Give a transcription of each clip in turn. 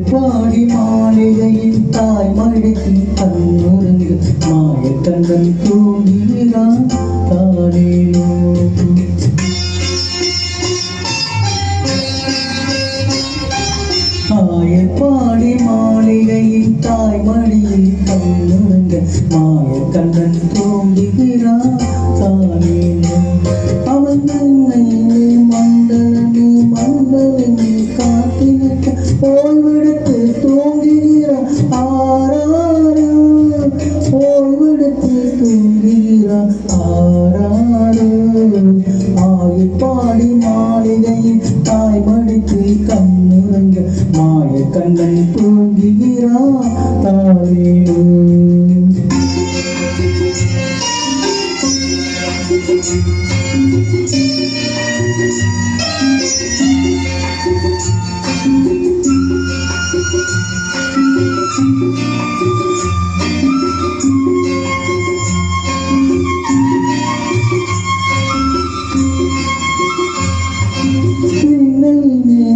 பாடி மாளிகையின் தாய் மழைக்கு கண்ணுறங்கு மாயக்கண்ணன் தூங்குகிறான் தானேனோ. பாடி மாளிகையின் தாய் மடியில் கண்ணுறங்க மாயக்கண்ணன் தூங்குகிறான் தானேனோ. அவன் என்னை மண்டலமே மண்டலமே காத்திருக்க ஓய்வெடுத்து தூங்குகிறான் ஆராரோ. ஓய்வெடுத்து தூங்குகிறான் ஆராரோ. பாடி மாளிகையின் தாய் மடிக்கு கண்ணுறங்க மாயக்கண்ணன் தூங்குகிறான் தானேனோ.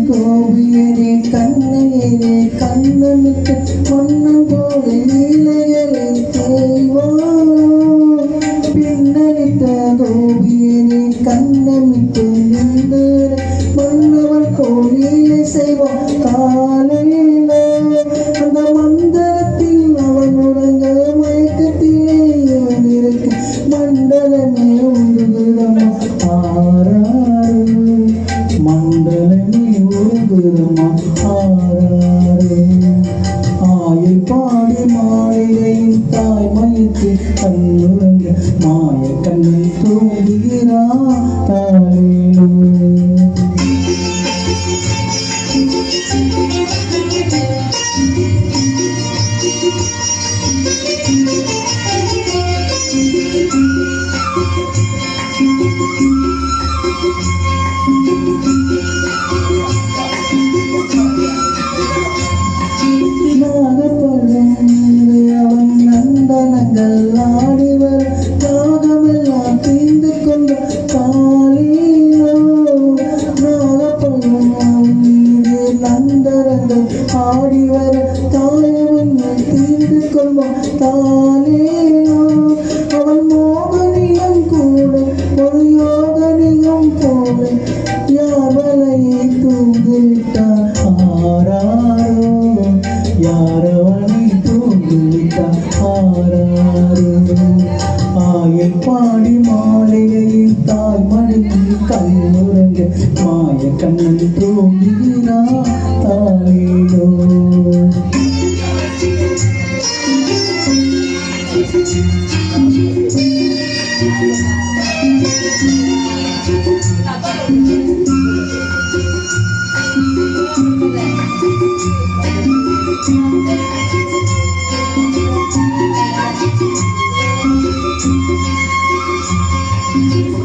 கோபியரே கண்ணையரே கண்ணனுக்கு பொன்னம் போல நீலையரே தேய்வாரோ. பின்னணித்த கோபியரே கண்ணமிட்டு நின்றர மன்னவன் கோயிலை செய்வான் காலையில. அந்த மந்தரத்தில் அவன் உறங்க மயக்கத்திலே இவன் இருக்க மண்டலமே உண்டுகிறமா ஆராரோ. மண்டலமே உருகுறமா ஆராரோ. பாடி மாளிகையின் தாய் மயக்கு கண்ணுறங்க மாயக்கண்ணன் தூங்குகிறான் தானேனோ. அவன் நந்தனங்கள் ஆடிவர் நாகமெல்லாம் தீர்ந்து கொண்ட காலிலோ. நாகப்பழம் மீது நந்தரங்கள் ஆடிவர் தாயவன் தீர்ந்து கொள்வான் தாலேனோ. அவன் மோகனியம் கூட ஒரு யோகனியம் போல யாவலையை தூங்கிவிட்டார் ஆராரோ. யாரவனை தூங்கிவிட்டார் ஆராரோ. பாடி மாளிகையின் தாய் மடியில் கண்ணுறங்க மாயக்கண்ணன் தூங்குகிறான் தானேனோ.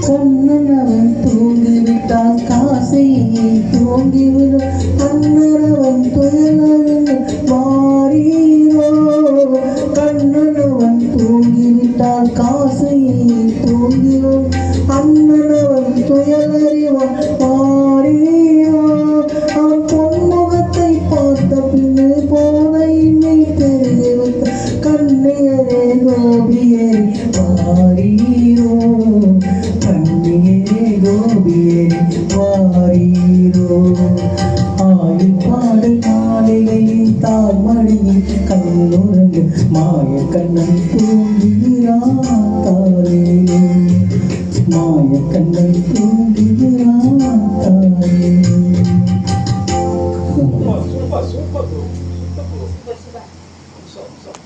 கண்ணனவன் தூங்கிவிட்டான் காசையை தூங்கிவிடும் அண்ணனவன் துயலறிந்து வாரீரோ. கண்ணனவன் தூங்கிவிட்டான் காசையை தூங்கிடும் அண்ணனவன் துயலறிவான் வாரீரோ. அவன் பொன்முகத்தை பார்த்த பின்னே போதையினை தெரிவித்த கண்ணையரே கோபியரே வாரீரோ. கண்ணியரே கோபியரே வாரீரோ. பாடி மாளிகையின் தாய் மடியில் கண்ணுறங்க மாயக்கண்ணன் தூங்குகிறான் தானேனோ. மாயக்கண்ணன் தூங்குகிறான் தானேனோ.